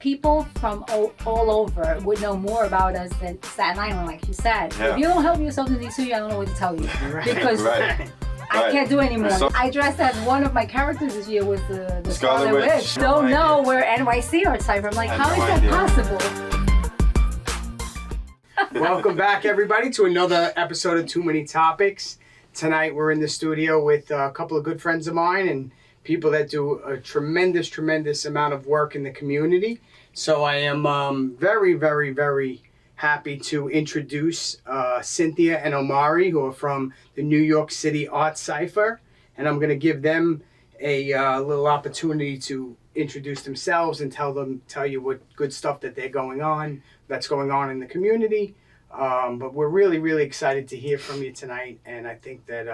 people from all over would know more about us than Staten Island, like you said. Yeah. If you don't help yourself in these studio, I don't know what to tell you. Because I can't do anymore. I dressed as one of my characters this year was the Scarlet Witch. Don't know where NYcArtsCypher. I'm like, how is that possible? Welcome back, everybody, to another episode of Too Many Topics. Tonight we're in the studio with a couple of good friends of mine and people that do a tremendous amount of work in the community. So I am very happy to introduce Cynthia and Omari, who are from the New York City Arts Cypher. And I'm going to give them a little opportunity to introduce themselves and tell you what good stuff that's going on in the community. But we're really excited to hear from you tonight, and I think that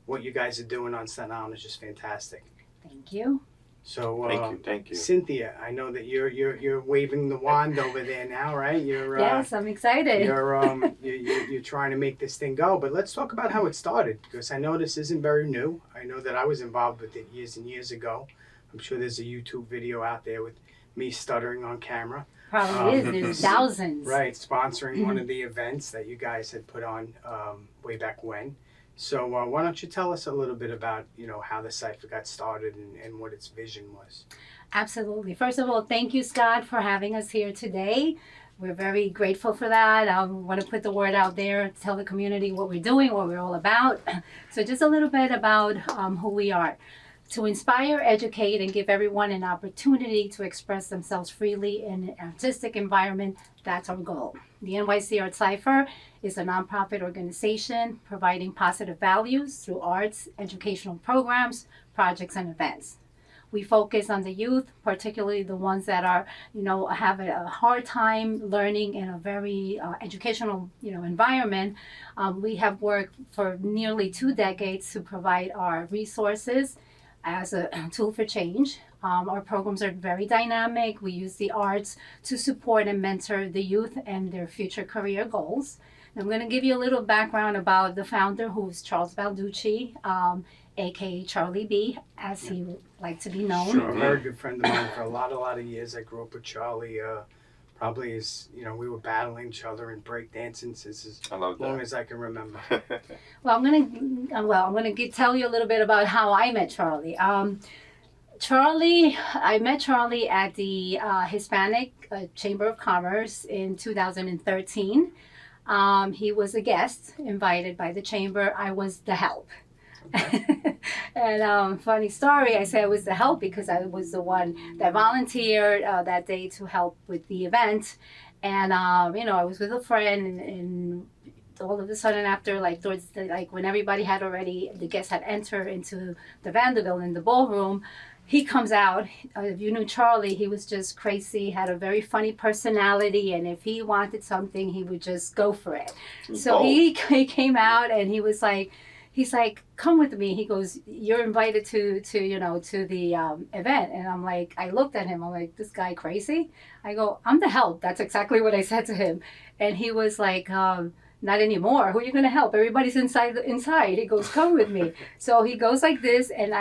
what you guys are doing on Staten Island is just fantastic. Thank you. So thank you. Cynthia, I know that you're waving the wand over there now, right? Yes, I'm excited. You're trying to make this thing go, but let's talk about how it started, because I know this isn't very new. I know that I was involved with it years and years ago. I'm sure there's a YouTube video out there with me stuttering on camera. Probably is. There's thousands. Right, sponsoring one of the events that you guys had put on way back when. So why don't you tell us a little bit about, how the Cypher got started and what its vision was? Absolutely. First of all, thank you, Scott, for having us here today. We're very grateful for that. I want to put the word out there, tell the community what we're doing, what we're all about. So just a little bit about who we are. To inspire, educate, and give everyone an opportunity to express themselves freely in an artistic environment, that's our goal. The NYcArtsCypher is a nonprofit organization providing positive values through arts, educational programs, projects, and events. We focus on the youth, particularly the ones that are, have a hard time learning in a very educational, environment. We have worked for nearly 2 decades to provide our resources as a tool for change. Our programs are very dynamic. We use the arts to support and mentor the youth and their future career goals. And I'm going to give you a little background about the founder, who's Charles Balducci, aka Charlie B, as he would like to be known. Sure, a very good friend of mine for a lot of years. I grew up with Charlie. Probably as we were battling each other in breakdancing since as long as I can remember. Well, I'm gonna tell you a little bit about how I met Charlie. I met Charlie at the Hispanic Chamber of Commerce in 2013. He was a guest invited by the chamber. I was the help. Okay. And funny story, I say I was the help because I was the one that volunteered that day to help with the event. And I was with a friend, and all of a sudden after when everybody had already, the guests had entered into the Vanderbilt in the ballroom, he comes out. If you knew Charlie, he was just crazy, had a very funny personality, and if he wanted something, he would just go for it. So he came out, and he's like, come with me. He goes, you're invited to the event. And I'm like, I looked at him. I'm like, this guy crazy? I go, I'm the help. That's exactly what I said to him. And he was like, not anymore. Who are you going to help? Everybody's inside. He goes, come with me. So he goes like this, and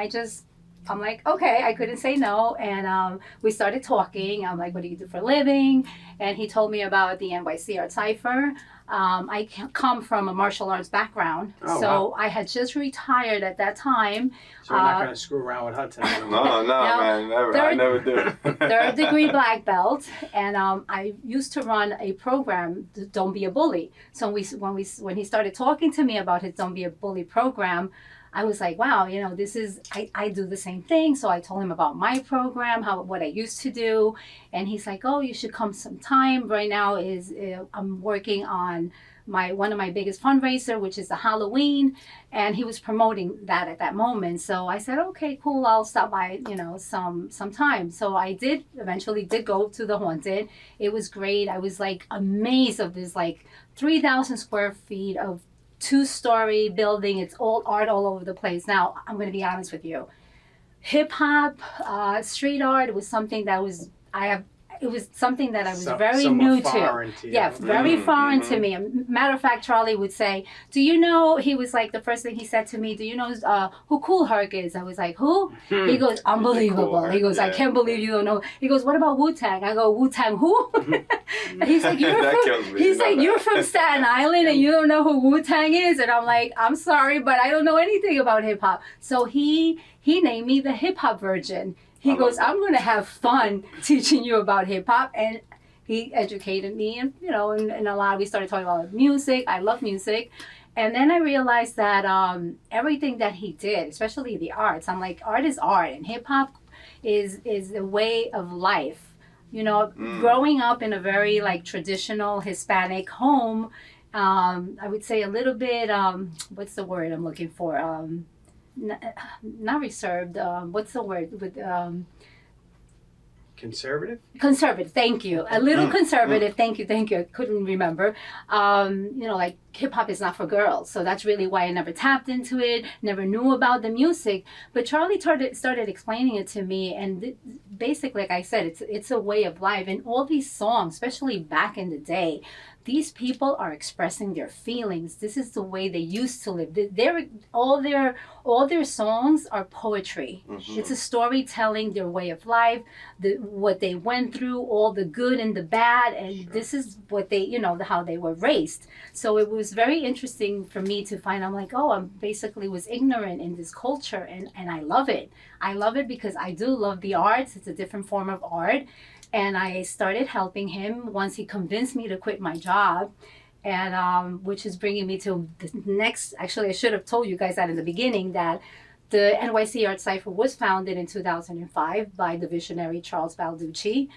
I'm like, okay, I couldn't say no. And we started talking. I'm like, what do you do for a living? And he told me about the NYcArtsCypher. I come from a martial arts background, wow. I had just retired at that time. So we're not going to screw around with her tonight. No, man, never. I never do. 3rd degree black belt, and I used to run a program, Don't Be a Bully. So when he started talking to me about his Don't Be a Bully program, I was like, wow, this is, I do the same thing. So I told him about my program, what I used to do. And he's like, oh, you should come sometime. Right now I'm working on one of my biggest fundraiser, which is the Halloween. And he was promoting that at that moment. So I said, okay, cool. I'll stop by, sometime. So I eventually did go to the Haunted. It was great. I was like amazed of this 3,000 square feet of 2-story building. It's all art all over the place. Now, I'm going to be honest with you. Hip hop, street art was something that it was something that I was So- very somewhat new foreign to you. Yeah, very foreign to me. Matter of fact, Charlie would say, "Do you know?" He was like, the first thing he said to me, "Do you know who Cool Herc is?" I was like, "Who?" He goes, "Unbelievable." Cool Herc, He goes, "I yeah. can't believe you don't know." He goes, "What about Wu-Tang?" I go, "Wu-Tang who?" And he's like, That kills me. He's You know like, that. "You're from Staten Island and you don't know who Wu-Tang is?" And I'm like, "I'm sorry, but I don't know anything about hip hop." So he named me the hip hop virgin. He goes, "I'm going to have fun teaching you about hip hop." And he educated me, and and a lot. We started talking about music. I love music, and then I realized that everything that he did, especially the arts, I'm like, art is art, and hip hop is a way of life. Growing up in a very like traditional Hispanic home, I would say a little bit. What's the word I'm looking for? Not reserved. What's the word with? Conservative? Conservative, thank you. A little conservative, thank you. I couldn't remember. Like hip hop is not for girls. So that's really why I never tapped into it, never knew about the music. But Charlie started explaining it to me. And basically, like I said, it's a way of life. And all these songs, especially back in the day, these people are expressing their feelings. This is the way they used to live. All their songs are poetry. It's a storytelling, their way of life, what they went through, all the good and the bad, and this is what they, how they were raised. So it was very interesting for me to find. I'm like, oh, I basically was ignorant in this culture, and I love it. I love it because I do love the arts. It's a different form of art. And I started helping him once he convinced me to quit my job, and which is bringing me to the next. Actually, I should have told you guys that in the beginning, that the NycArtsCypher was founded in 2005 by the visionary Charles Balducci.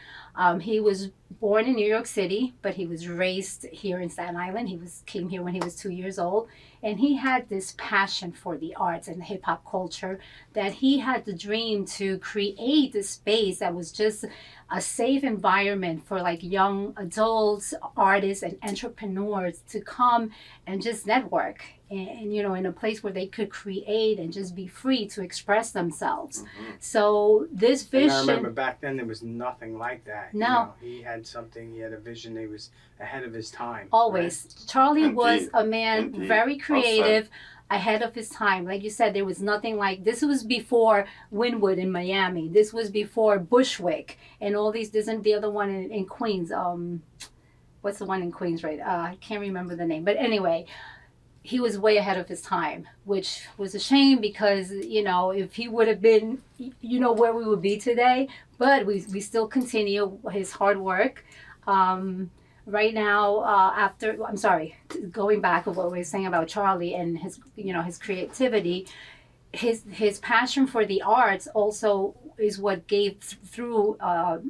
He was born in New York City, but he was raised here in Staten Island. He came here when he was 2 years old, and he had this passion for the arts and the hip hop culture, that he had the dream to create a space that was just a safe environment for like young adults, artists, and entrepreneurs to come and just network, and in a place where they could create and just be free to express themselves. So this vision. And I remember back then there was nothing like that. No. He had something. He had a vision. He was ahead of his time. Always, right? Charlie Indeed. was a man Indeed. very creative. Ahead of his time. Like you said, there was nothing like this. Was before Wynwood in Miami. This was before Bushwick and all these. Isn't the other one in Queens? What's the one in Queens, right? I can't remember the name. But anyway, he was way ahead of his time, which was a shame because, if he would have been, where we would be today. But we still continue his hard work. Right now, going back to what we were saying about Charlie and his creativity, his passion for the arts also is what gave through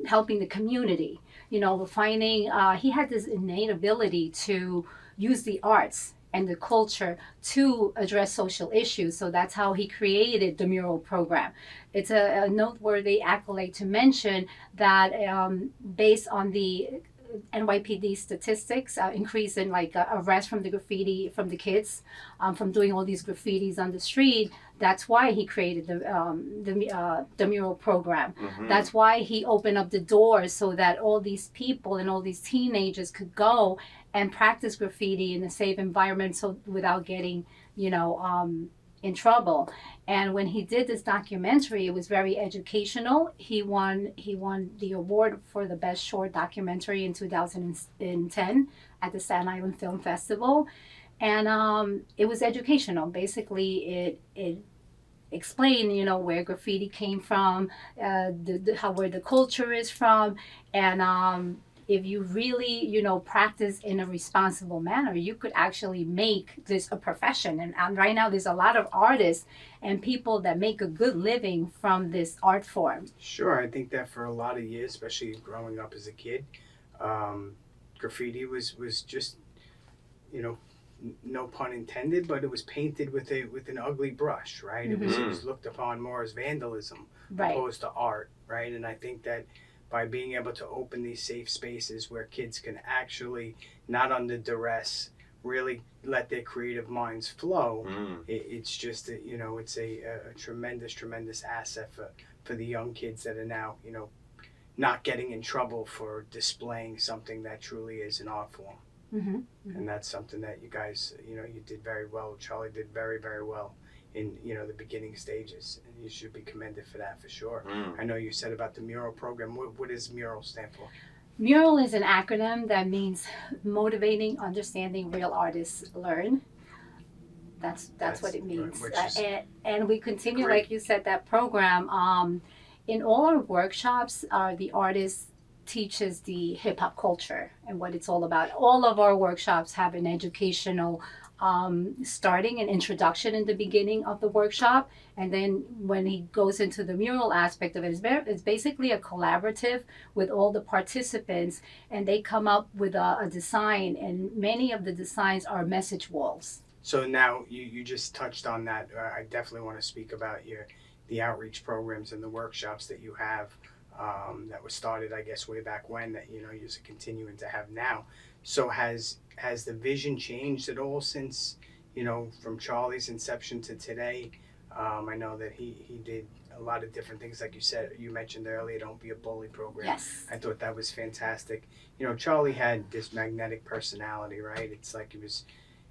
helping the community. Finding he had this innate ability to use the arts and the culture to address social issues. So that's how he created the mural program. It's a noteworthy accolade to mention that based on the NYPD statistics, increase in arrests from the kids, from doing all these graffitis on the street. That's why he created the mural program. That's why he opened up the doors so that all these people and all these teenagers could go and practice graffiti in a safe environment, so without getting in trouble. And when he did this documentary, it was very educational. He won the award for the best short documentary in 2010 at the Staten Island Film Festival. And it was educational. Basically, it explained, where graffiti came from, where the culture is from, and if you really, practice in a responsible manner, you could actually make this a profession. And right now, there's a lot of artists and people that make a good living from this art form. Sure, I think that for a lot of years, especially growing up as a kid, graffiti was just, no pun intended, but it was painted with an ugly brush, right? It was looked upon more as vandalism, Right. opposed to art, right? And I think that by being able to open these safe spaces where kids can actually, not under duress, really let their creative minds flow, it's just it's a tremendous asset for the young kids that are now not getting in trouble for displaying something that truly is an art form. And that's something that you guys, you did very well. Charlie did very, very well in, the beginning stages. And you should be commended for that, for sure. I know you said about the mural program. What does mural stand for? Mural is an acronym that means motivating, understanding, real artists learn. That's what it means. And we continue, great. like you said, that program. In all our workshops, the artist teaches the hip hop culture and what it's all about. All of our workshops have an educational starting an introduction in the beginning of the workshop, and then when he goes into the mural aspect of it, it's basically a collaborative with all the participants, and they come up with a design, and many of the designs are message walls. So now you just touched on that. I definitely want to speak about the outreach programs and the workshops that you have that was started, I guess, way back when, that you're continuing to have now. So has the vision changed at all since, from Charlie's inception to today? I know that he did a lot of different things, like you mentioned earlier, Don't Be a Bully program. Yes. I thought that was fantastic. Charlie had this magnetic personality, right? It's like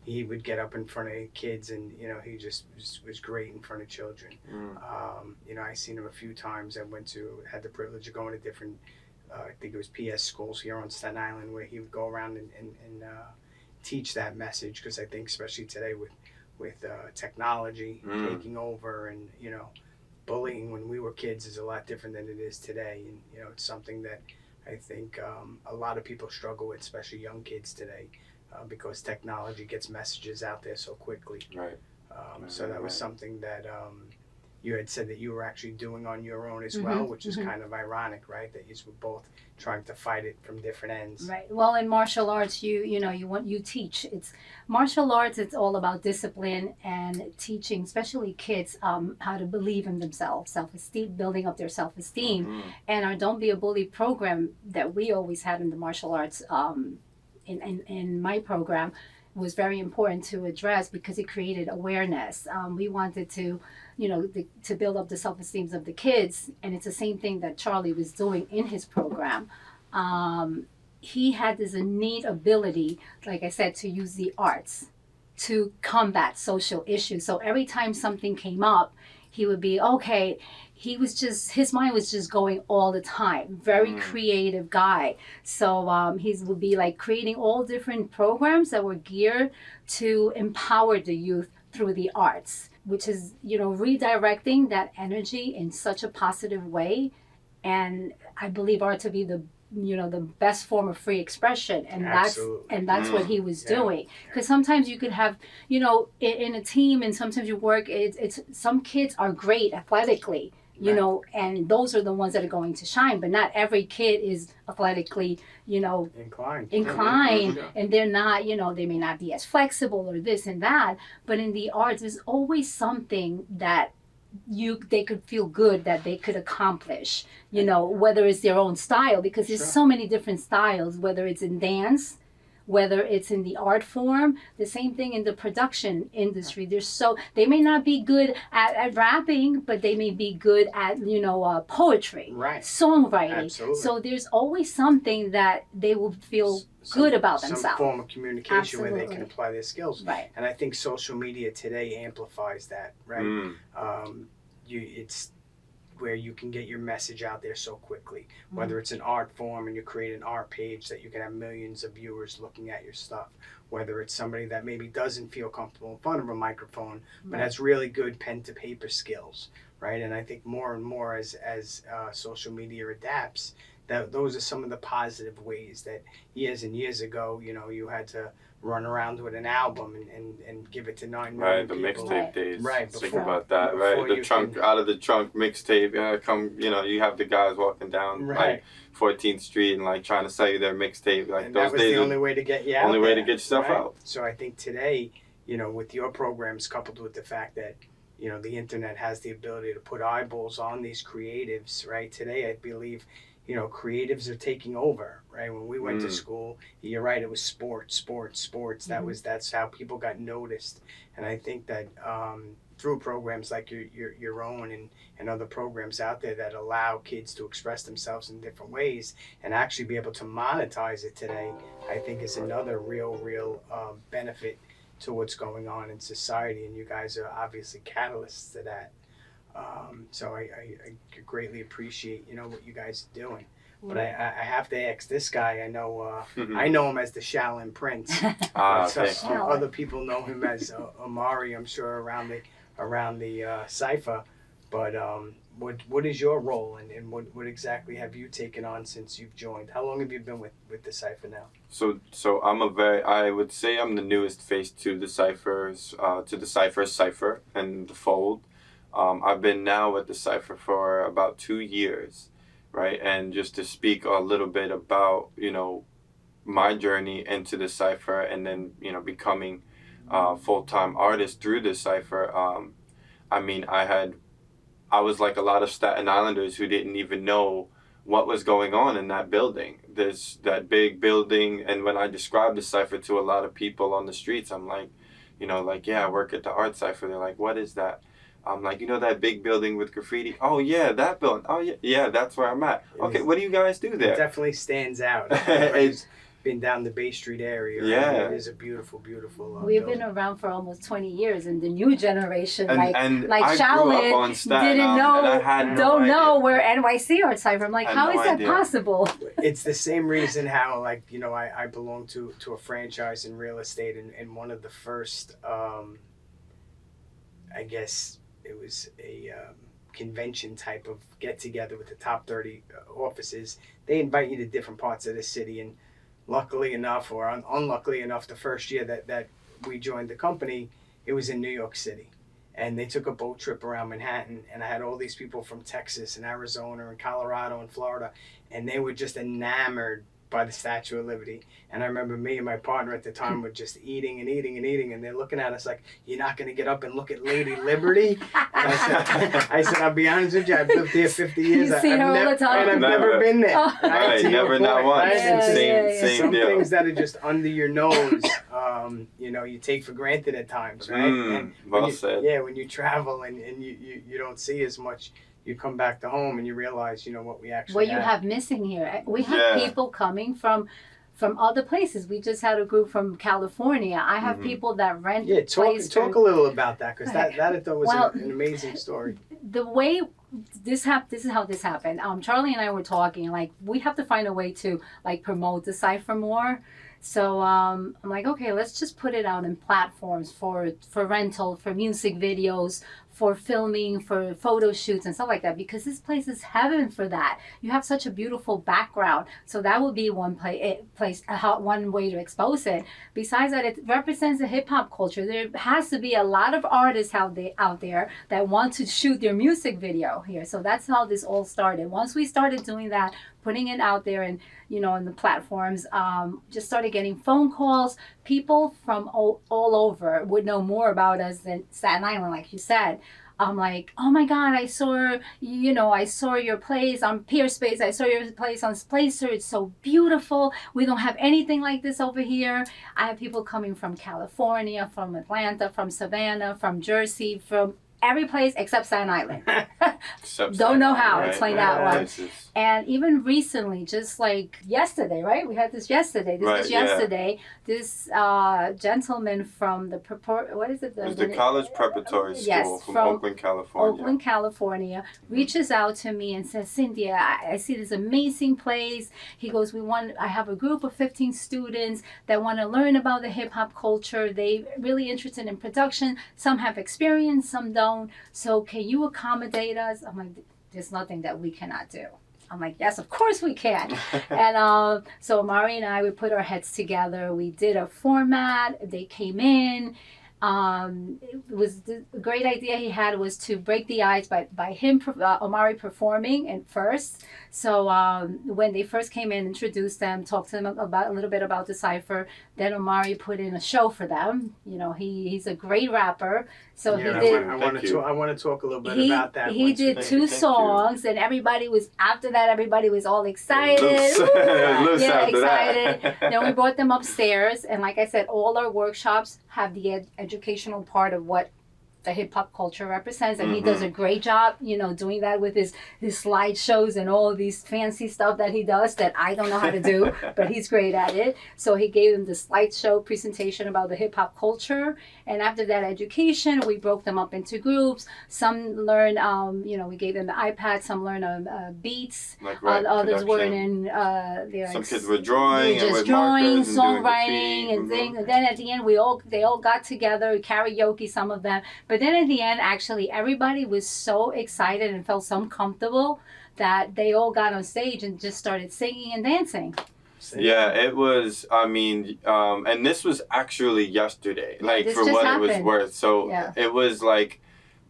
he would get up in front of kids, and he just was great in front of children. I seen him a few times. I had the privilege of going to different I think it was PS schools here on Staten Island, where he would go around and teach that message, because I think especially today with technology taking over, and bullying when we were kids is a lot different than it is today, and it's something that I think a lot of people struggle with, especially young kids today, because technology gets messages out there so quickly. Right. So that was something that you had said that you were actually doing on your own as well, which is kind of ironic, right? That you were both trying to fight it from different ends. Right. Well, in martial arts, you teach. It's martial arts. It's all about discipline and teaching, especially kids, how to believe in themselves, self-esteem, building up their self-esteem. And our Don't Be a Bully program that we always had in the martial arts, in my program, was very important to address, because it created awareness. We wanted to, to build up the self-esteem of the kids, and it's the same thing that Charlie was doing in his program. He had this innate ability, like I said, to use the arts to combat social issues. So every time something came up, he would be okay. His mind was just going all the time. Very creative guy. So he would be like creating all different programs that were geared to empower the youth through the arts, which is, redirecting that energy in such a positive way. And I believe art to be the best form of free expression, and that's what he was doing. Because sometimes you could have, in a team, and sometimes you work, it's some kids are great athletically, and those are the ones that are going to shine, but not every kid is athletically, inclined, and they're not, they may not be as flexible or this and that. But in the arts, there's always something that they could feel good that they could accomplish, whether it's their own style, because there's so many different styles, whether it's in dance, whether it's in the art form, the same thing in the production industry. They may not be good at rapping, but they may be good at, poetry, songwriting. Absolutely. So there's always something that they will feel good about themselves. Some form of communication where they can apply their skills. Right. And I think social media today amplifies that, right? It's where you can get your message out there so quickly, whether it's an art form and you create an art page that you can have millions of viewers looking at your stuff, whether it's somebody that maybe doesn't feel comfortable in front of a microphone, but has really good pen to paper skills, right? And I think more and more as social media adapts, that those are some of the positive ways that years and years ago, you had to run around with an album and give it to 9 million people. Right, the mixtape days. Right, think about that, right? Out of the trunk mixtape, you have the guys walking down like 14th Street and like trying to sell you their mixtape. Like, and those that was days the only way to get you out. Only way to get yourself out. So I think today, with your programs, coupled with the fact that the internet has the ability to put eyeballs on these creatives, right? Today, I believe, creatives are taking over, right? When we went to school, you're right, it was sports. That's how people got noticed. And I think that through programs like your own and other programs out there that allow kids to express themselves in different ways and actually be able to monetize it today, I think is another real benefit to what's going on in society. And you guys are obviously catalysts to that. So I greatly appreciate, what you guys are doing. But I have to ask this guy. I know him as the Shaolin Prince. Other people know him as Omari, I'm sure, around the cipher. But what is your role, and what exactly have you taken on since you've joined? How long have you been with the cipher now? So I would say I'm the newest face to the ciphers, cipher and the fold. I've been now with the cipher for about 2 years. Right, and just to speak a little bit about my journey into the cipher, and then becoming a full-time artist through the cipher. I was like a lot of Staten Islanders who didn't even know what was going on in that building. There's that big building, and when I describe the cipher to a lot of people on the streets, I'm like, yeah, I work at the art cipher. They're like, what is that? I'm like, that big building with graffiti? Oh, yeah, that building. Oh, yeah, that's where I'm at. Okay, what do you guys do there? It definitely stands out. It's been down the Bay Street area. Yeah. It is a beautiful We've building. been around for almost 20 years, and the new generation, and like I Shaolin, grew up on Staten didn't know, and I had don't no know idea. where NYC Art Cipher. I'm like, how is that possible? It's the same reason how, I belong to a franchise in real estate, and one of the first, I guess, it was a convention type of get together with the top 30 offices. They invite you to different parts of the city, and luckily enough, or unluckily enough, the first year that we joined the company, it was in New York City, and they took a boat trip around Manhattan, and I had all these people from Texas and Arizona and Colorado and Florida, and they were just enamored by the Statue of Liberty. And I remember me and my partner at the time were just eating, and they're looking at us like, you're not going to get up and look at Lady Liberty? And I said, I'll be honest with you, I've lived here 50 years. You see her all the time. And I've never been there. Right, never, not once. Same Some deal. things that are just under your nose, you take for granted at times, right? And well said. Yeah, when you travel and you don't see as much, you come back to home and you realize, what we actually What you have missing here. We have people coming from other places. We just had a group from California. I have people that rent places. Talk a little about that, because that I thought was an amazing story. The way this is how this happened. Charlie and I were talking, like, we have to find a way to promote the cipher more. So I'm like, okay, let's just put it out in platforms for rental, for music videos, for filming, for photo shoots and stuff like that, because this place is heaven for that. You have such a beautiful background. So that would be one way to expose it. Besides that, it represents the hip hop culture. There has to be a lot of artists out there that want to shoot their music video here. So that's how this all started. Once we started doing that, putting it out there and in the platforms, just started getting phone calls. People from all over would know more about us than Staten Island, like you said. I'm like, oh my God, I saw your place on Pier Space. I saw your place on Placer. It's so beautiful. We don't have anything like this over here. I have people coming from California, from Atlanta, from Savannah, from Jersey, from every place except Staten Island. Don't know how. Right, explain that one. And even recently, just like yesterday, right? We had this yesterday. This was yesterday. This gentleman from the what is it? It was the college preparatory school from Oakland, California. Oakland, California, reaches out to me and says, Cynthia, I see this amazing place. He goes, I have a group of 15 students that want to learn about the hip hop culture. They really interested in production. Some have experience, some don't. So can you accommodate us? I'm like, there's nothing that we cannot do. I'm like, yes, of course we can. And so Mari and I, we put our heads together. We did a format. They came in. It was the great idea he had was to break the ice by him, Omari performing and first. So when they first came in, introduced them, talked to them a little bit about the cipher. Then Omari put in a show for them. He's a great rapper. So he did. I want to talk a little bit about that. He did two songs, and everybody was all excited. Excited. Then we brought them upstairs, and like I said, all our workshops have the educational part of what the hip hop culture represents, and he does a great job, doing that with his slideshows and all these fancy stuff that he does that I don't know how to do, but he's great at it. So he gave them the slideshow presentation about the hip hop culture, and after that education, we broke them up into groups. Some learn, we gave them the iPad. Some learn beats. Like others were in. Some kids were drawing, just and with drawing, markers and songwriting, and things. And then at the end, they all got together, karaoke, some of them. But then at the end, actually, everybody was so excited and felt so comfortable that they all got on stage and just started singing and dancing. Yeah, it was, and this was actually yesterday, like for what it was worth. So it was like,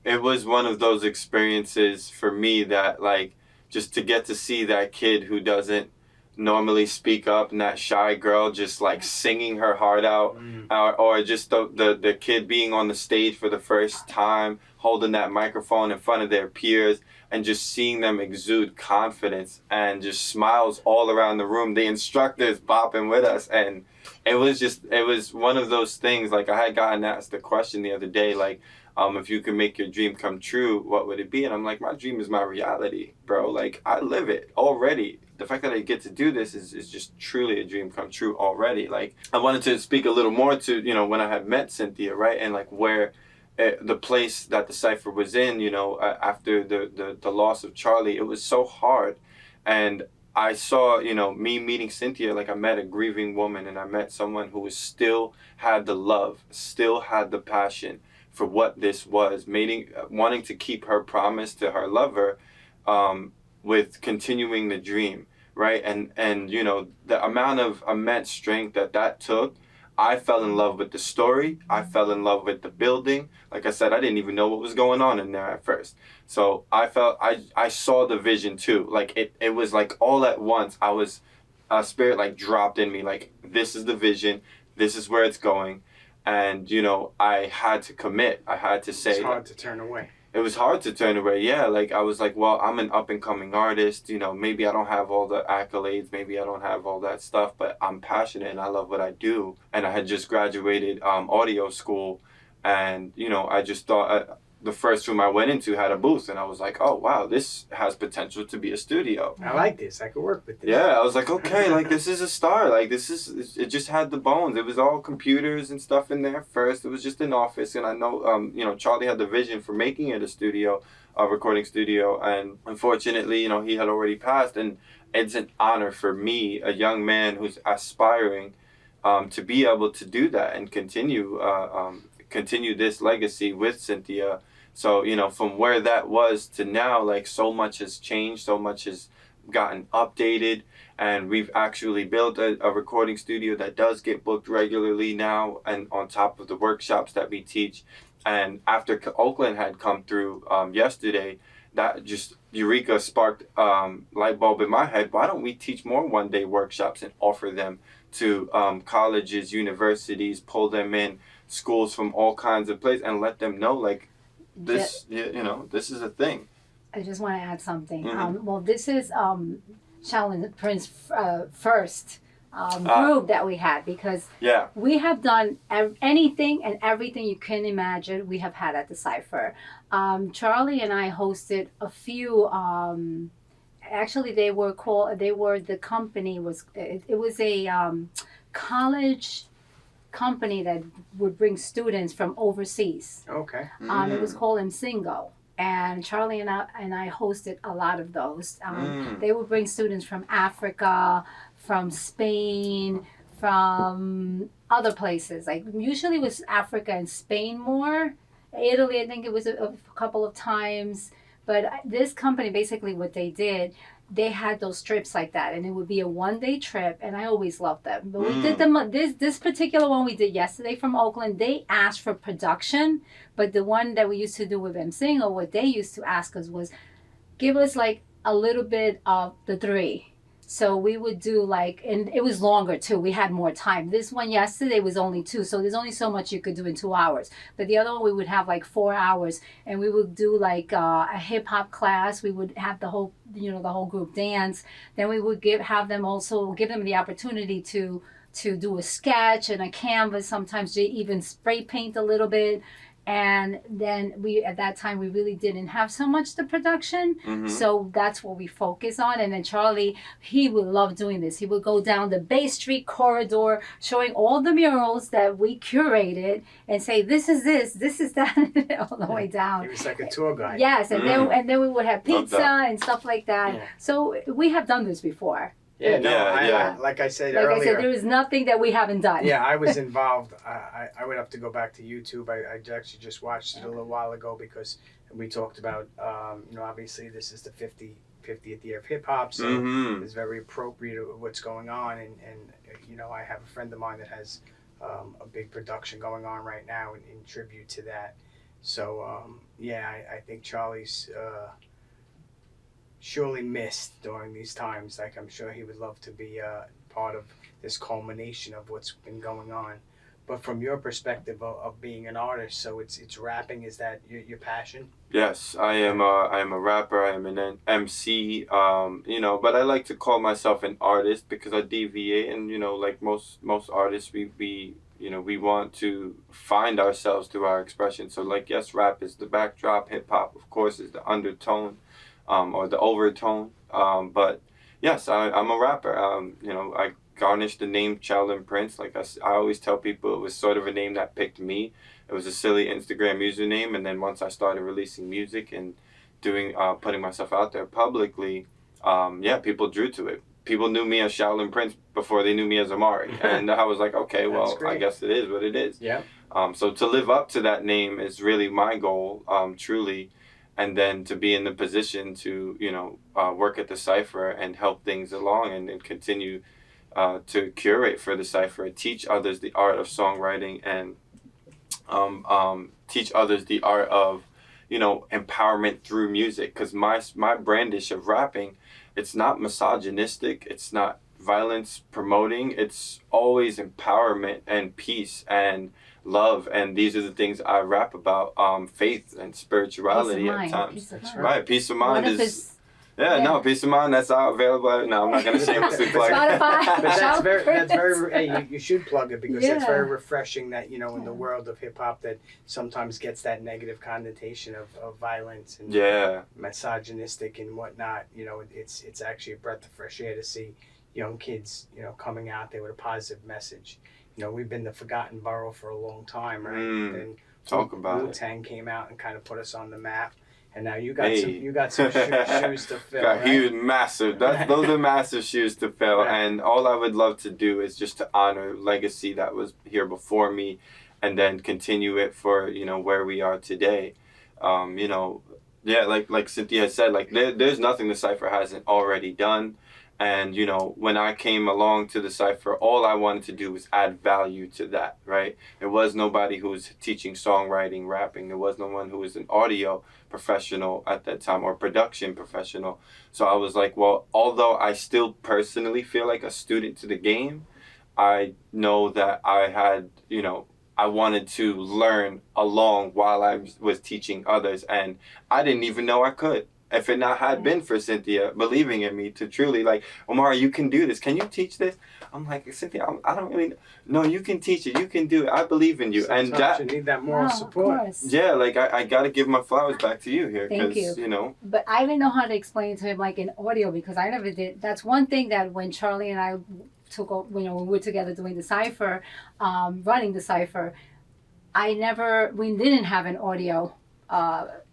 it was one of those experiences for me that like, just to get to see that kid who doesn't normally speak up and that shy girl just like singing her heart out, or just the kid being on the stage for the first time, holding that microphone in front of their peers and just seeing them exude confidence and just smiles all around the room. The instructors bopping with us, and it was one of those things. Like, I had gotten asked the question the other day, like, if you could make your dream come true, what would it be? And I'm like, my dream is my reality, bro. Like, I live it already. The fact that I get to do this is just truly a dream come true already. Like, I wanted to speak a little more to, when I had met Cynthia, right? And like where the place that the Cypher was in, after the loss of Charlie, it was so hard. And I saw, me meeting Cynthia, like I met a grieving woman, and I met someone who was still had the love, still had the passion for what this was, wanting to keep her promise to her lover, with continuing the dream, right? And the amount of immense strength that took, I fell in love with the story. I fell in love with the building. Like I said, I didn't even know what was going on in there at first. So I saw the vision too. Like it was like all at once, a spirit like dropped in me, like, this is the vision, this is where it's going. And, I had to commit. I had to say. It's hard to turn away. It was hard to turn away, yeah. Like, I was like, well, I'm an up-and-coming artist. Maybe I don't have all the accolades. Maybe I don't have all that stuff. But I'm passionate and I love what I do. And I had just graduated audio school. And, I just thought the first room I went into had a booth. And I was like, oh, wow, this has potential to be a studio. I like this. I could work with this. Yeah, I was like, okay, like, this is a start. Like, it just had the bones. It was all computers and stuff in there first. It was just an office. And I know, Charlie had the vision for making it a recording studio. And unfortunately, he had already passed. And it's an honor for me, a young man who's aspiring, to be able to do that and continue this legacy with Cynthia. So, from where that was to now, like, so much has changed, so much has gotten updated, and we've actually built a recording studio that does get booked regularly now, and on top of the workshops that we teach. And after Oakland had come through yesterday, that just Eureka sparked light bulb in my head. Why don't we teach more one-day workshops and offer them to colleges, universities, pull them in, schools from all kinds of places, and let them know, like, this, this is a thing. I just want to add something. Well, this is Shaolin Prince's first group that we had, because we have done anything and everything you can imagine we have had at the Cypher. Charlie and I hosted a few, actually it was a college company that would bring students from overseas. Okay. It was called Msingo. And Charlie and I hosted a lot of those. They would bring students from Africa, from Spain, from other places. Like, usually it was Africa and Spain more. Italy, I think it was a couple of times. But this company, basically what they did, they had those trips like that, and it would be a one-day trip, and I always loved them. But we did them, this particular one we did yesterday from Oakland, they asked for production, but the one that we used to do with Single, what they used to ask us was, give us like a little bit of the three. So we would do like, and it was longer too. We had more time. This one yesterday was only 2, so there's only so much you could do in 2 hours. But the other one we would have like 4 hours, and we would do like a hip hop class. We would have the whole, the whole group dance. Then we would give them the opportunity to do a sketch and a canvas. Sometimes they even spray paint a little bit. And then at that time, we really didn't have so much the production. So that's what we focus on. And then Charlie, he would love doing this. He would go down the Bay Street corridor, showing all the murals that we curated and say, this is that, all the way down. He was like a tour guide. Yes, and then we would have pizza that. and stuff like that. Yeah. So we have done this before. Yeah, no, Yeah. like I said Like earlier. I said, there is nothing that we haven't done. Yeah, I was involved. I would have to go back to YouTube. I actually just watched it a little while ago because we talked about, obviously this is the 50th year of hip hop, so it's very appropriate of what's going on. And I have a friend of mine that has a big production going on right now in tribute to that. So, I think Charlie's surely missed during these times. Like, I'm sure he would love to be part of this culmination of what's been going on. But from your perspective of being an artist, so it's rapping, is that your passion? Yes, I am a rapper, I am an MC, but I like to call myself an artist because I deviate, and like most artists, we want to find ourselves through our expression. So like, yes, rap is the backdrop, hip hop of course is the undertone, or the overtone, but yes, I'm a rapper. I garnished the name Shaolin Prince. Like I always tell people, it was sort of a name that picked me. It was a silly Instagram username, and then once I started releasing music and doing putting myself out there publicly, people drew to it. People knew me as Shaolin Prince before they knew me as Amari, and I was like, okay, well, I guess it is what it is. Yeah. So to live up to that name is really my goal, truly, and then to be in the position to work at the Cypher and help things along, and continue to curate for the Cypher, teach others the art of songwriting, and teach others the art of empowerment through music. Because my brandish of rapping, it's not misogynistic, it's not violence promoting, it's always empowerment and peace and love, and these are the things I rap about. Faith and spirituality at times. Peace of mind. Right, peace of mind One of is his- peace of mind, that's out available. No, I'm not gonna shamelessly plug it. Spotify. But that's Shout very, Prince. hey, you should plug it because that's Yeah. very refreshing that, in the world of hip hop that sometimes gets that negative connotation of violence and misogynistic and whatnot. It's actually a breath of fresh air to see young kids, coming out there with a positive message. We've been the forgotten borough for a long time, right? And Talk about it. Wu-Tang came out and kind of put us on the map. And now you got some shoes to fill. Got right? huge, massive. Those are massive shoes to fill, Right. and all I would love to do is just to honor legacy that was here before me, and then continue it for where we are today. Like Cynthia said, like there's nothing the Cypher hasn't already done. And, when I came along to the Cypher, all I wanted to do was add value to that, right? There was nobody who was teaching songwriting, rapping. There was no one who was an audio professional at that time or production professional. So I was like, well, although I still personally feel like a student to the game, I know that I had, I wanted to learn along while I was teaching others. And I didn't even know I could. If it not had been for Cynthia believing in me to truly like, Omar, you can do this. Can you teach this? I'm like, Cynthia, I don't really know. No, you can teach it. You can do it. I believe in you. Sometimes and that, you need that moral Of support. course. yeah, like I got to give my flowers back to you here. Thank Because, you. But I didn't know how to explain to him like in audio because I never did. That's one thing that when Charlie and I when we were together doing the Cypher, running the Cypher, we didn't have an audio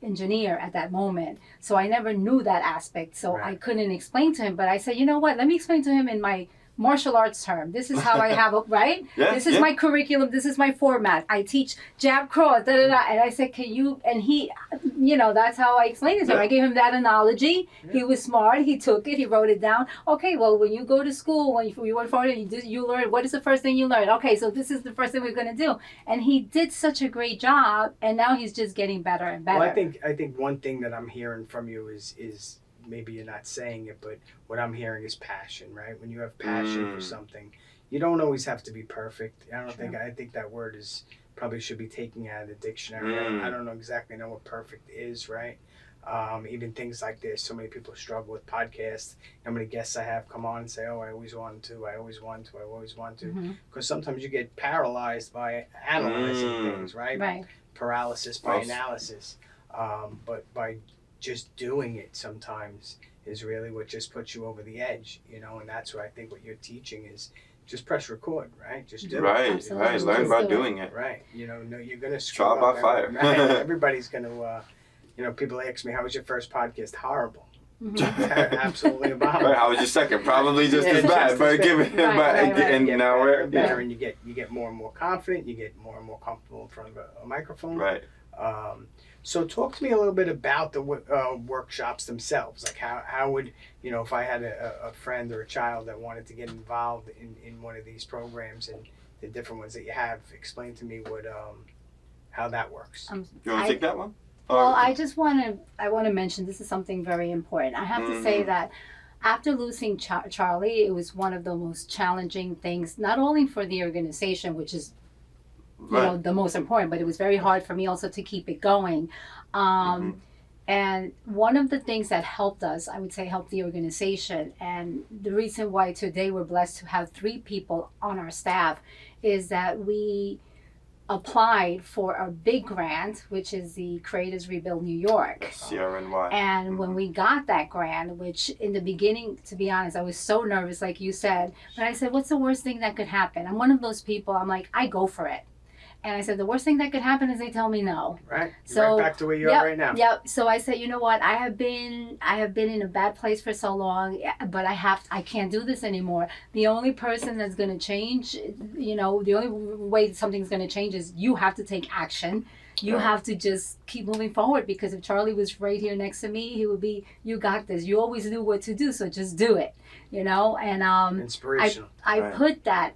engineer at that moment, so I never knew that aspect, so Right. I couldn't explain to him. But I said, you know what, let me explain to him in my martial arts term. This is how I have it, right? Yeah, This is yeah. my curriculum, this is my format. I teach jab cross, da da da. And I said, can you, and he, that's how I explained it to him. Yeah. I gave him that analogy. He was smart, he took it, he wrote it down. Okay, well, when you go to school, when you went for it, you learn, what is the first thing you learn? Okay, so this is the first thing we're going to do. And he did such a great job, and now he's just getting better and better. Well, I think one thing that I'm hearing from you is maybe you're not saying it, but what I'm hearing is passion, right? When you have passion for something, you don't always have to be perfect. I think that word probably should be taken out of the dictionary. I don't exactly know what perfect is, right? Even things like this. So many people struggle with podcasts. How many guests I have come on and say, "Oh, I always wanted to. I always want to. I always want to." Because sometimes you get paralyzed by analyzing things, right? Right. Paralysis by analysis. But by just doing it sometimes is really what just puts you over the edge, you know. And that's what I think what you're teaching is. Just press record, right? Just do it. Right. Learn by doing it. Right. You know, no, you're gonna screw Trial up. by fire. Right? Everybody's gonna. You know, people ask me, "How was your first podcast?" Horrible. Absolutely abominable. Right, how was your second? Probably just as bad, but give it. And now we're better, and you get more and more confident. You get more and more comfortable in front of a microphone. Right. So talk to me a little bit about the workshops themselves. Like how would, you know, if I had a friend or a child that wanted to get involved in one of these programs and the different ones that you have, explain to me what how that works. You want to take that one? Well, I want to mention this is something very important. I have to say that after losing Charlie, it was one of the most challenging things, not only for the organization, which is you know the most important, but it was very hard for me also to keep it going. And one of the things that helped us, I would say, helped the organization, and the reason why today we're blessed to have 3 people on our staff, is that we applied for a big grant, which is the Creators Rebuild New York. CRNY. And when we got that grant, which in the beginning, to be honest, I was so nervous, like you said, but I said, what's the worst thing that could happen? I'm one of those people, I'm like, I go for it. And I said, the worst thing that could happen is they tell me no. Right. You're right back to where you are right now. Yep. So I said, you know what? I have been in a bad place for so long, but I can't do this anymore. The only person that's going to change, you know, the only way something's going to change is you have to take action. You have to just keep moving forward, because if Charlie was right here next to me, he would be, you got this. You always knew what to do, so just do it, you know? And inspirational. I put that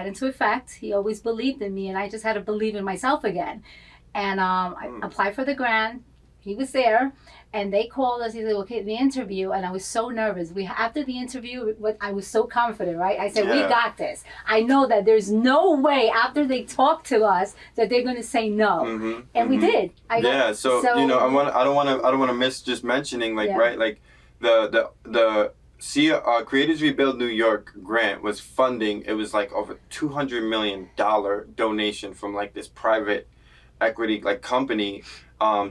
into effect. He always believed in me, and I just had to believe in myself again. And I applied for the grant. He was there, and they called us. He said, "Okay, the interview," and I was so nervous. After the interview, I was so confident, right? I said, "We got this." I know that there's no way after they talk to us that they're going to say no, and we did. So you know, I don't want to miss just mentioning, like, right, like the Creators Rebuild New York grant was funding. It was like over $200 million donation from like this private equity like company.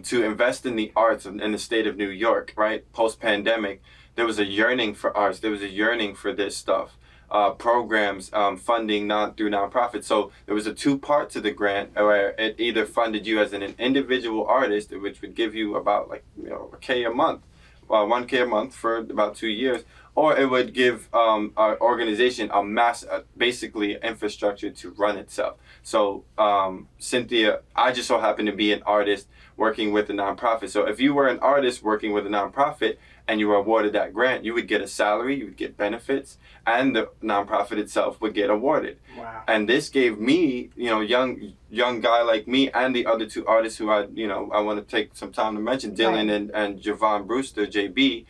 To invest in the arts in the state of New York, right? Post-pandemic, there was a yearning for arts. There was a yearning for this stuff. Programs, funding through nonprofits. So there was a 2-part to the grant where it either funded you as an individual artist, which would give you about like, you know, $1,000 a month, $1,000 a month for about 2 years, or it would give our organization a basically infrastructure to run itself. So Cynthia, I just so happen to be an artist working with a nonprofit. So if you were an artist working with a nonprofit and you were awarded that grant, you would get a salary, you would get benefits, and the nonprofit itself would get awarded. Wow. And this gave me, you know, young guy like me and the other 2 artists who I want to take some time to mention, Dylan and Javon Brewster, JB.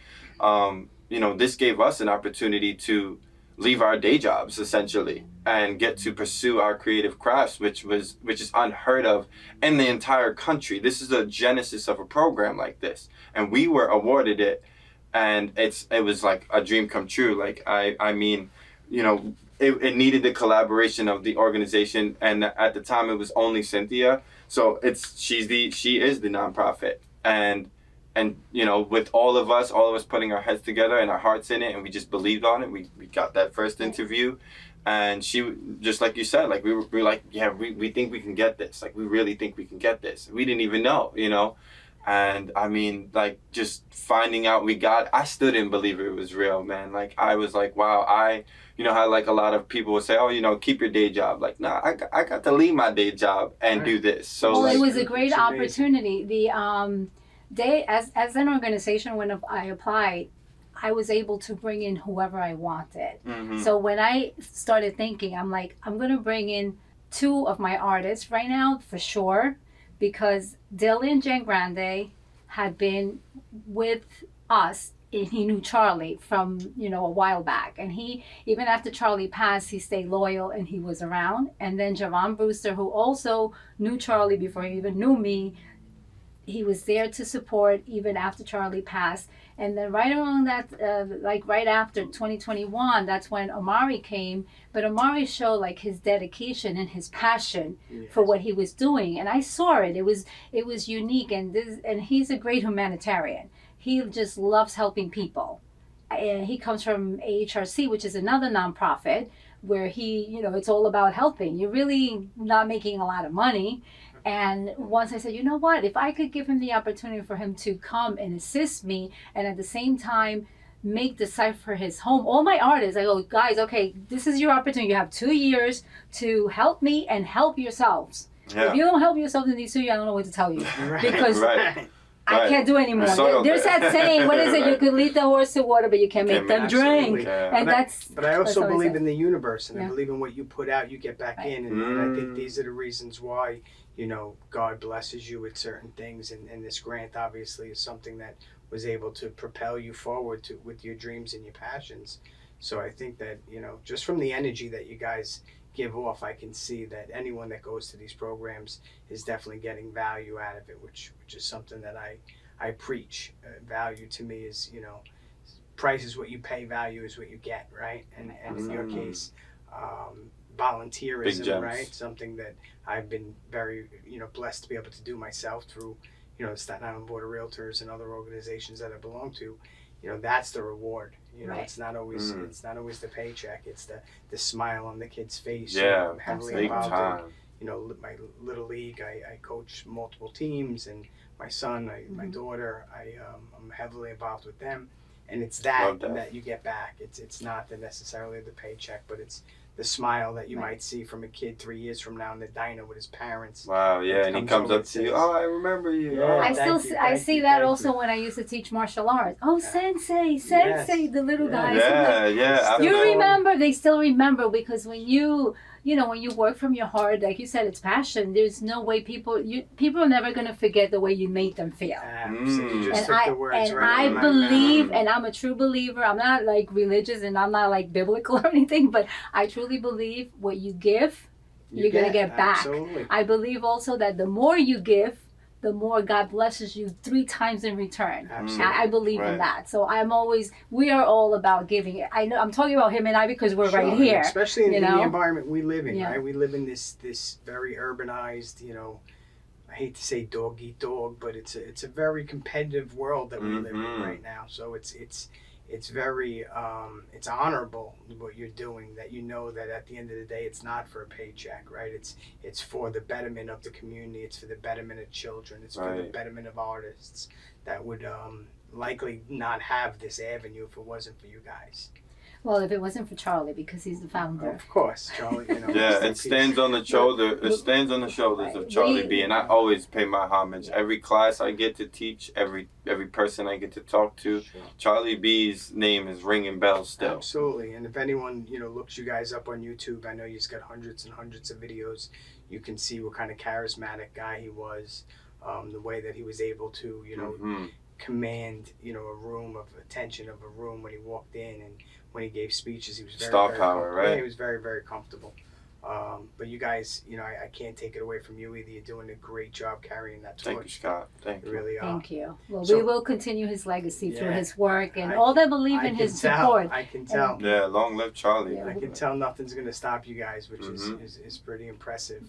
You know, this gave us an opportunity to leave our day jobs essentially and get to pursue our creative crafts, which is unheard of in the entire country. This is a genesis of a program like this, and we were awarded it, and it was like a dream come true. Like I mean, you know, it needed the collaboration of the organization, and at the time it was only Cynthia. So she is the nonprofit, and you know, with all of us putting our heads together and our hearts in it, and we just believed on it. We got that first interview, and she, just like you said, like we were like, yeah, we think we can get this. Like we really think we can get this. We didn't even know, you know. And I mean, like, just finding out I still didn't believe it was real, man. Like I was like, wow, you know how like a lot of people would say, oh, you know, keep your day job. Like, nah, I got to leave my day job and do this. So well, it was a great opportunity. As an organization, when I applied, I was able to bring in whoever I wanted. So when I started thinking, I'm like, I'm going to bring in 2 of my artists right now for sure, because Dylan Giangrande had been with us, and he knew Charlie from, you know, a while back. And he, even after Charlie passed, he stayed loyal and he was around. And then Javon Brewster, who also knew Charlie before he even knew me, he was there to support even after Charlie passed. And then right around that, like right after 2021, that's when Omari came. But Omari showed like his dedication and his passion for what he was doing, and I saw it. It was unique, and he's a great humanitarian. He just loves helping people. And he comes from AHRC, which is another nonprofit where it's all about helping. You're really not making a lot of money. And once I said, you know what, if I could give him the opportunity for him to come and assist me and at the same time make the Cypher his home, all my artists, I go, guys, okay, this is your opportunity. You have 2 years to help me and help yourselves. Yeah. If you don't help yourself in these 2 years, I don't know what to tell you. Because I can't do anymore. There's that saying, what is it? You could lead the horse to water, but you can't make them drink. Yeah. And but I also believe in the universe, and I believe in what you put out, you get back in. And I think these are the reasons why, God blesses you with certain things. And this grant obviously is something that was able to propel you forward with your dreams and your passions. So I think that, just from the energy that you guys give off, I can see that anyone that goes to these programs is definitely getting value out of it, which is something that I preach. Value to me is, price is what you pay, value is what you get, right? And in your case, volunteerism, right? Something that I've been very, blessed to be able to do myself through, the Staten Island Board of Realtors and other organizations that I belong to. That's the reward. It's not always the paycheck. It's the smile on the kid's face. Yeah, I'm heavily involved in, my little league. I coach multiple teams, and my son, my daughter, I'm heavily involved with them. And it's that you get back. It's not necessarily the paycheck, but it's the smile that you might see from a kid 3 years from now in the diner with his parents. Wow, yeah, and he comes up to you, oh, I remember you. Yeah, I see that also when I used to teach martial arts. Oh, sensei, the little guys. Yeah. You remember, they still remember, because when when you work from your heart, like you said, it's passion. There's no way people are never going to forget the way you made them feel. I believe, and I'm a true believer, I'm not like religious and I'm not like biblical or anything, but I truly believe what you give, you're going to get back. Absolutely. I believe also that the more you give, the more God blesses you 3 times in return. I believe in that. So we are all about giving. I know I'm talking about him and I because we're right here. Especially in the environment we live in, right? We live in this very urbanized, I hate to say dog eat dog, but it's a very competitive world that we live in right now. So it's very it's honorable what you're doing, that that at the end of the day it's not for a paycheck, right? It's for the betterment of the community, it's for the betterment of children, it's for the betterment of artists that would likely not have this avenue if it wasn't for you guys. Well, if it wasn't for Charlie, because he's the founder. Of course, Charlie. Yeah, it stands on the shoulder. It stands on the shoulders of Charlie B. And I always pay my homage. Every class I get to teach, every person I get to talk to, Charlie B's name is ringing bells still. Absolutely. And if anyone looks you guys up on YouTube, I know you've got hundreds and hundreds of videos. You can see what kind of charismatic guy he was, the way that he was able to command a room of attention of a room when he walked in, and when he gave speeches, he was very star power, right? He was very, very comfortable. But you guys, I can't take it away from you either. You're doing a great job carrying that torch. Thank you, Scott. Thank you. You really are. Thank you. Well, we will continue his legacy through his work and all that believe in his support. I can tell. Yeah, long live Charlie. I can tell nothing's going to stop you guys, which is pretty impressive.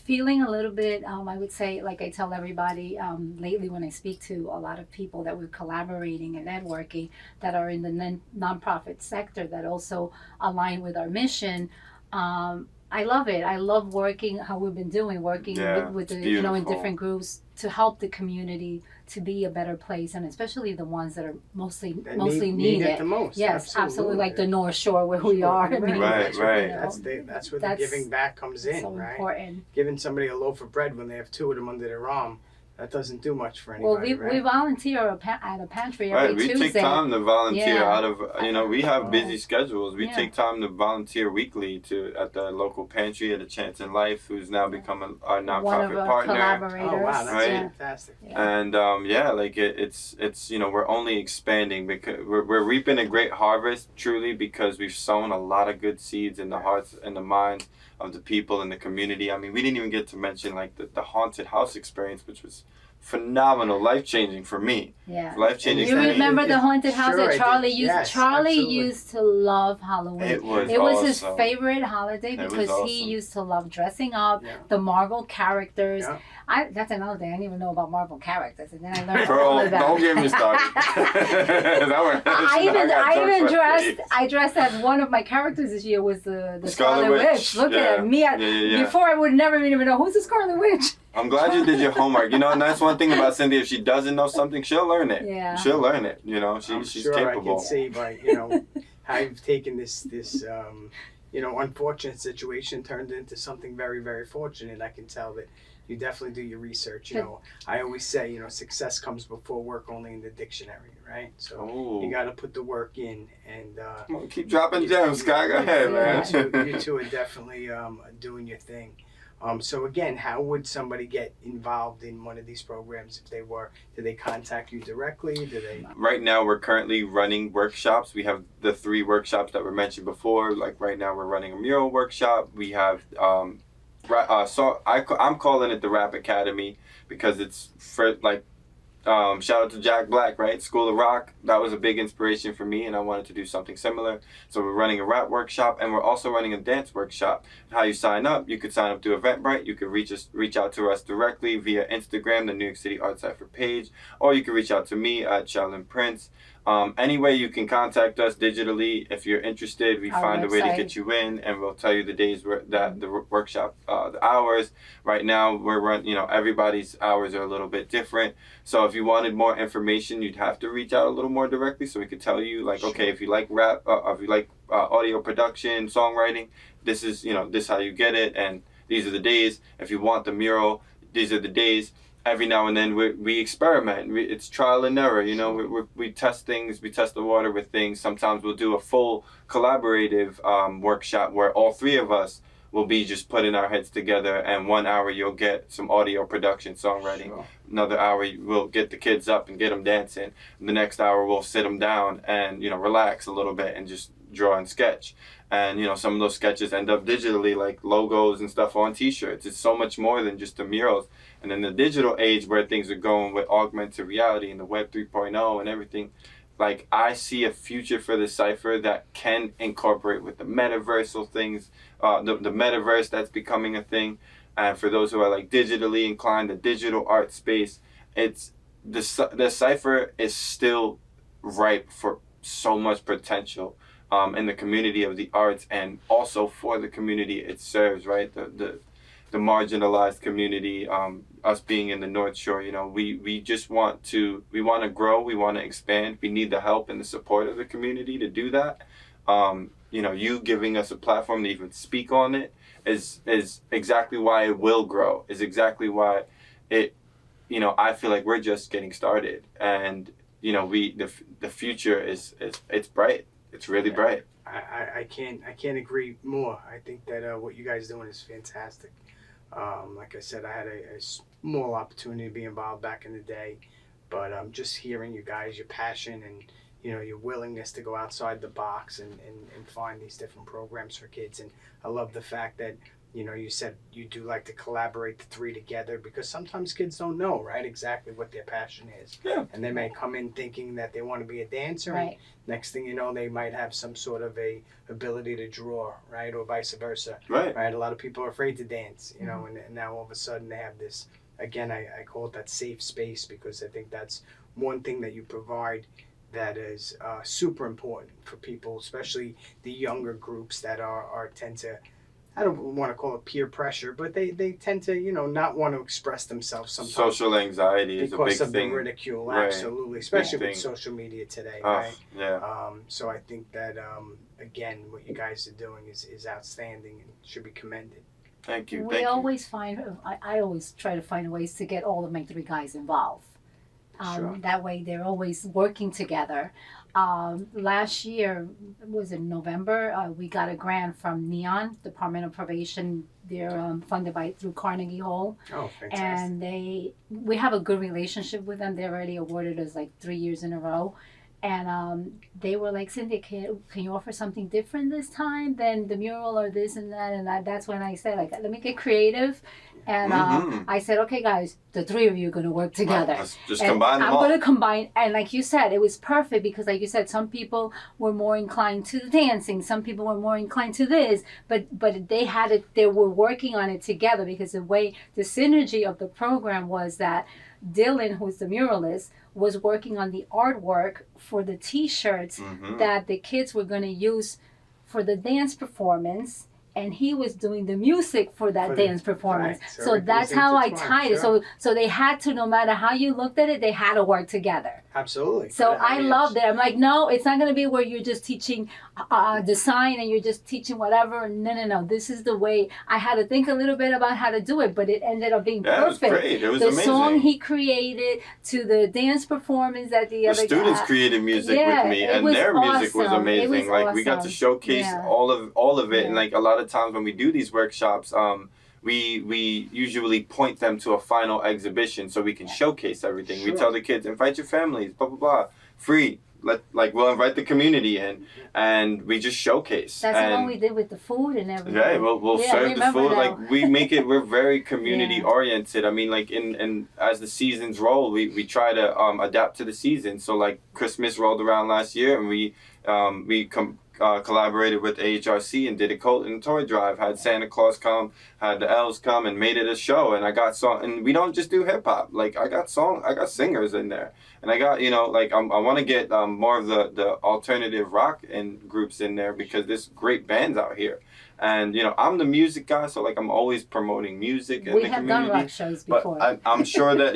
Feeling a little bit, I would say, like I tell everybody lately when I speak to a lot of people that we're collaborating and networking that are in the nonprofit sector that also align with our mission. I love it. I love working how we've been doing, working with the, in different groups to help the community to be a better place, and especially the ones that are mostly need it the most. Yes, absolutely. Like the North Shore where we are. Right. That's where the giving back comes in, so right? Important. Giving somebody a loaf of bread when they have 2 of them under their arm. That doesn't do much for anybody, we volunteer at a pantry every Tuesday. We take time to volunteer out of, we have busy schedules. We take time to volunteer weekly at the local pantry at A Chance in Life, who's now become our nonprofit partner. Collaborators. Oh, wow, that's fantastic. Yeah. And it's we're only expanding because we're reaping a great harvest, truly, because we've sown a lot of good seeds in the hearts and the minds of the people in the community. I mean, we didn't even get to mention like the haunted house experience, which was phenomenal, life-changing for me. Yeah. Life-changing You for me. remember the haunted house Sure I that did. Charlie used? Yes, Charlie absolutely. used to love Halloween. It was his awesome. favorite holiday It was because he awesome. used to love dressing up, Yeah. the Marvel characters. Yeah. That's another thing. I didn't even know about Marvel characters, and then I learned all Girl, of that. don't get me started. I dressed as one of my characters this year was the Scarlet Scarlet Witch. Witch. Look Yeah. at me. Yeah. Before I would never even know who's the Scarlet Witch. I'm glad you did your homework. You know, and that's one thing about Cindy. If she doesn't know something, she'll learn it. Yeah. She'll learn it. You know, I'm she's sure capable. I can see by how you've taken this unfortunate situation turned into something very, very fortunate. I can tell that you definitely do your research. I always say success comes before work only in the dictionary, right? So you got to put the work in and Well, keep dropping gems, Scott. Go ahead, man. you two are definitely doing your thing. So again, how would somebody get involved in one of these programs if they were? Do they contact you directly? Do they? Right now, we're currently running workshops. We have the 3 workshops that were mentioned before. Like right now, we're running a mural workshop. We have, I'm calling it the Rap Academy because it's for like, shout out to Jack Black, right? School of Rock. That was a big inspiration for me, and I wanted to do something similar. So we're running a rap workshop, and we're also running a dance workshop. How you sign up? You could sign up through Eventbrite. You could reach out to us directly via Instagram, the New York City Art Cypher page, or you can reach out to me at Sheldon Prince. Any way you can contact us digitally. If you're interested, we Our find a way to website. get you in, and we'll tell you the days that the workshop, the hours. Right now, everybody's hours are a little bit different. So if you wanted more information, you'd have to reach out a little more directly so we could tell you, like, okay, if you like rap, if you like audio production, songwriting, this is, this is how you get it, and these are the days. If you want the mural, these are the days. Every now and then we experiment. It's trial and error. We test things. We test the water with things. Sometimes we'll do a full collaborative workshop where all 3 of us will be just putting our heads together, and 1 hour you'll get some audio production, songwriting. Sure. Another hour we'll get the kids up and get them dancing. The next hour we'll sit them down and relax a little bit and just draw and sketch. And some of those sketches end up digitally, like logos and stuff on T-shirts. It's so much more than just the murals. And in the digital age where things are going with augmented reality and the Web 3.0 and everything, like I see a future for the Cypher that can incorporate with the metaversal things, the metaverse that's becoming a thing. And for those who are like digitally inclined, the digital art space, it's the Cypher is still ripe for so much potential in the community of the arts, and also for the community it serves, right? The marginalized community, us being in the North Shore, we just want to grow, we want to expand. We need the help and the support of the community to do that. You giving us a platform to even speak on it is exactly why it will grow, is exactly why it, I feel like we're just getting started, and the future is it's bright. It's really bright. I can't agree more. I think that what you guys are doing is fantastic. Like I said, I had a small opportunity to be involved back in the day, but just hearing you guys, your passion and your willingness to go outside the box and find these different programs for kids. And I love the fact that you said you do like to collaborate the 3 together, because sometimes kids don't know, right, exactly what their passion is. Yeah. And they may come in thinking that they want to be a dancer, Right. and next thing you know, they might have some sort of a ability to draw, right, or vice versa. Right. Right. A lot of people are afraid to dance, and now all of a sudden they have this. Again, I call it that safe space, because I think that's one thing that you provide that is super important for people, especially the younger groups that are tend to. I don't want to call it peer pressure, but they tend to, not want to express themselves sometimes. Social anxiety is a big because of thing. the ridicule, Right. absolutely, especially Big with thing. social media today, Oh, right? yeah. So I think that, again, what you guys are doing is outstanding and should be commended. Thank you. I always try to find ways to get all of my 3 guys involved. Sure. That way they're always working together. Last year, was in November, we got a grant from Neon, Department of Probation. They're funded through Carnegie Hall. Oh, fantastic. And we have a good relationship with them. They already awarded us like 3 years in a row. And they were like, Cynthia, can you offer something different this time than the mural or this and that? And that's when I said, like, let me get creative. And I said, okay, guys, the three of you are going to work together. Let's just and combine them I'm all. going to combine. And like you said, it was perfect because, like you said, some people were more inclined to dancing. Some people were more inclined to this. But they had it. They were working on it together because the synergy of the program was that Dylan, who's the muralist, was working on the artwork for the T-shirts that the kids were going to use for the dance performance, and he was doing the music for that dance performance. Right. So that's how I tied it. So they had to, no matter how you looked at it, they had to work together. Absolutely. So I loved it. I'm like, no, it's not going to be where you're just teaching design and you're just teaching whatever. No. This is the way. I had to think a little bit about how to do it, but it ended up being perfect. It was great. It was the amazing. Song he created to the dance performance that the other students created music with me, and their music was amazing. Like we got to showcase all of it, and like a lot of times when we do these workshops, we usually point them to a final exhibition so we can showcase everything. Sure. We tell the kids, invite your families, blah blah blah, free. We'll invite the community in, and we just showcase. That's the one we did with the food and everything. Yeah, we'll serve the food. Like we make it. We're very community oriented. I mean, like in as the seasons roll, we try to adapt to the season. So like Christmas rolled around last year, and we collaborated with AHRC and did a coat and toy drive. Had Santa Claus come, had the elves come, and made it a show. And I got and we don't just do hip hop. Like I got singers in there, and I got I want to get more of the alternative rock and groups in there because there's great bands out here. And I'm the music guy, so like I'm always promoting music in the community. We have done rock shows before. But I'm sure that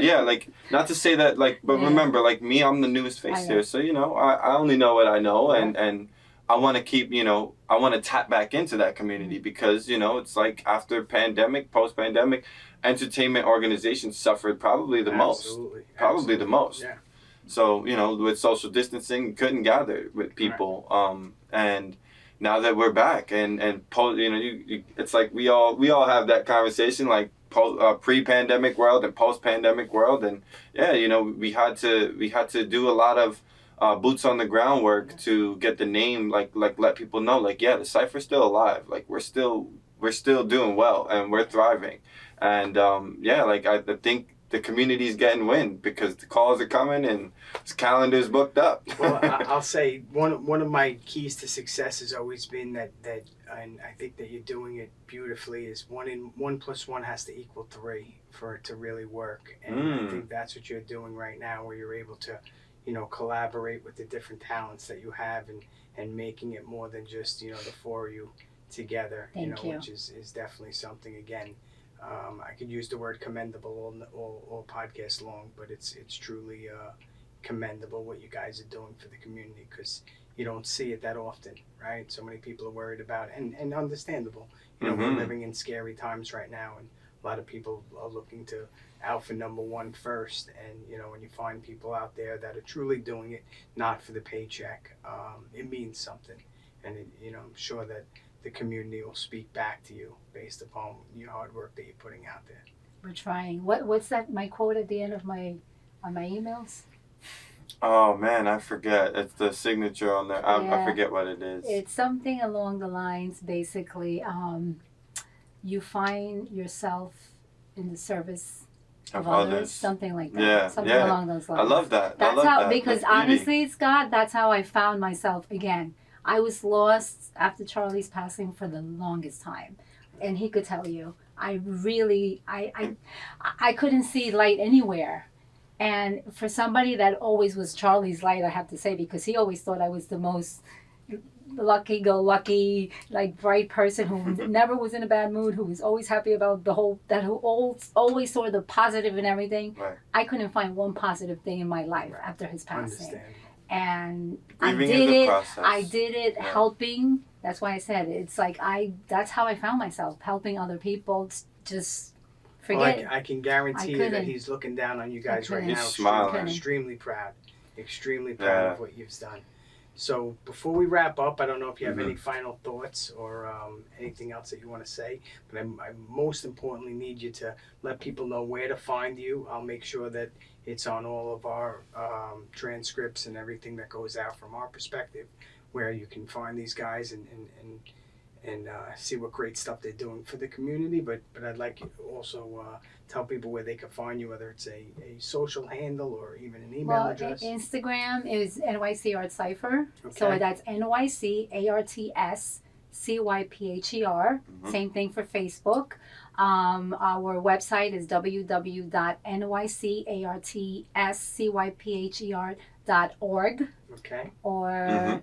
not to say that but remember, like me, I'm the newest face here, so I only know what I know, and I want to keep, I want to tap back into that community because, it's like after pandemic, post-pandemic, entertainment organizations suffered probably the most. Probably the most. Yeah. So, with social distancing, couldn't gather with people. Right. And now that we're back and it's like we all have that conversation, like pre-pandemic world and post-pandemic world. And we had to do a lot of boots on the ground work to get the name, like let people know, the Cypher's still alive. Like we're still doing well and we're thriving. And I think the community's getting wind because the calls are coming and this calendar's booked up. Well, I'll say one of my keys to success has always been that and I think that you're doing it beautifully, is 1 + 1 has to equal 3 for it to really work. And I think that's what you're doing right now, where you're able to collaborate with the different talents that you have and making it more than just, the four of you together, Thank you. Which is definitely something, again, I could use the word commendable all podcast long, but it's truly commendable what you guys are doing for the community, because you don't see it that often, right? So many people are worried about it, and understandable. We're living in scary times right now, and a lot of people are looking to alpha number one first, and when you find people out there that are truly doing it not for the paycheck, it means something, and I'm sure that the community will speak back to you based upon your hard work that you're putting out there. We're trying. What's that? My quote at the end of my emails. Oh man, I forget. It's the signature on there. I forget what it is. It's something along the lines, basically, you find yourself in the service of others, something like that. Yeah, something along those lines. I love that. Because honestly, Scott, that's how I found myself again. I was lost after Charlie's passing for the longest time, and he could tell you. I couldn't see light anywhere. And for somebody that always was Charlie's light, I have to say, because he always thought I was the most lucky-go-lucky, bright person who never was in a bad mood, who was always happy about who always saw the positive in everything. Right. I couldn't find one positive thing in my life after his passing. And I did it helping. That's why I said it's that's how I found myself, helping other people. Just forget. Well, I can guarantee you that he's looking down on you guys right now. He's smiling. Extremely proud of what you've done. So before we wrap up, I don't know if you have any final thoughts or anything else that you want to say, but I most importantly need you to let people know where to find you. I'll make sure that it's on all of our transcripts and everything that goes out from our perspective, where you can find these guys and see what great stuff they're doing for the community. But I'd like you to also tell people where they can find you, whether it's a social handle or even an email address. Instagram is NycArtsCypher. Okay. So that's NycArtsCypher. Same thing for Facebook. Our website is www.NycArtsCypher.org. Okay. Or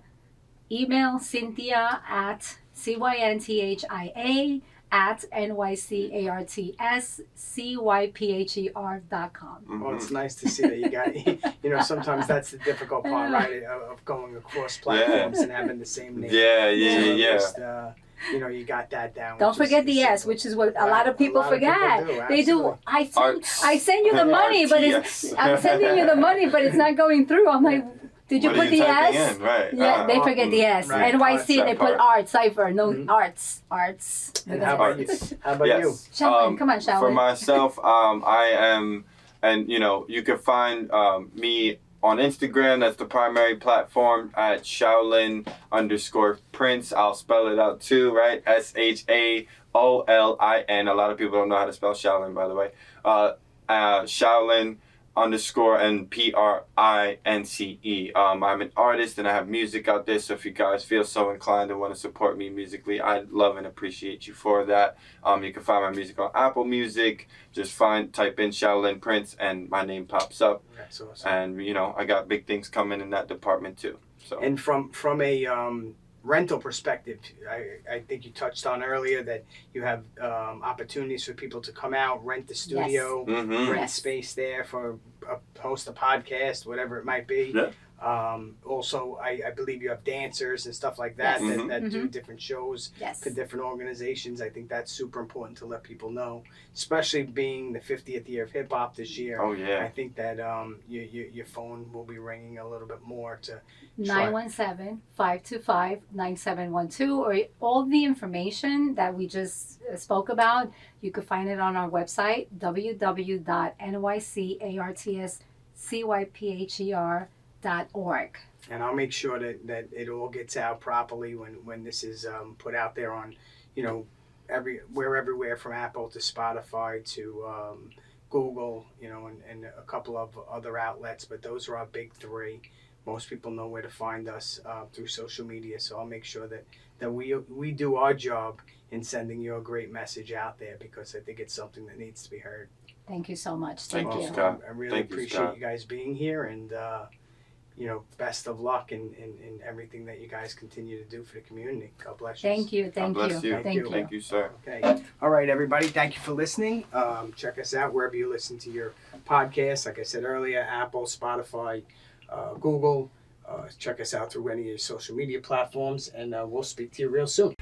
email Cynthia at CynthIA@NycArtsCypher.com. Well, it's nice to see that you got, sometimes that's the difficult part, right, of going across platforms and having the same name. Yeah. Just, you got that down. Don't forget the S, which is what a lot of people forget. They do. I send you the money, but I'm sending you the money, but it's not going through. I'm like, did you put the S? Right. Yeah, they forget the S. Right. NYC, they put art, cipher, no arts. And how about you? Shaolin, come on, Shaolin. For myself, I am, and you can find me on Instagram. That's the primary platform at Shaolin_Prince. I'll spell it out too, right? SHAOLIN. A lot of people don't know how to spell Shaolin, by the way. Shaolin _ PRINCE. I'm an artist and I have music out there, so if you guys feel so inclined and want to support me musically, I'd love and appreciate you for that. You can find my music on Apple Music. Just type in Shaolin Prince and my name pops up. That's awesome. And I got big things coming in that department too. So. And from a rental perspective, I think you touched on earlier that you have opportunities for people to come out, rent the studio, rent space there for host a podcast, whatever it might be. Yeah. Also, I believe you have dancers and stuff like that that do different shows for different organizations. I think that's super important to let people know, especially being the 50th year of hip hop this year. Oh yeah. I think that your phone will be ringing a little bit more to 917-525-9712, or all the information that we just spoke about. You could find it on our website, www.NycArtsCypher.org. And I'll make sure that it all gets out properly when this is put out there on, everywhere from Apple to Spotify to Google, and a couple of other outlets. But those are our big three. Most people know where to find us through social media. So I'll make sure that we do our job in sending you a great message out there, because I think it's something that needs to be heard. Thank you so much. Thank you, you. Scott. I really appreciate you guys being here, and best of luck in everything that you guys continue to do for the community. God bless you. Thank you. God bless you. Thank you, sir. Okay. All right, everybody. Thank you for listening. Check us out wherever you listen to your podcast. Like I said earlier, Apple, Spotify, Google. Check us out through any of your social media platforms, and we'll speak to you real soon.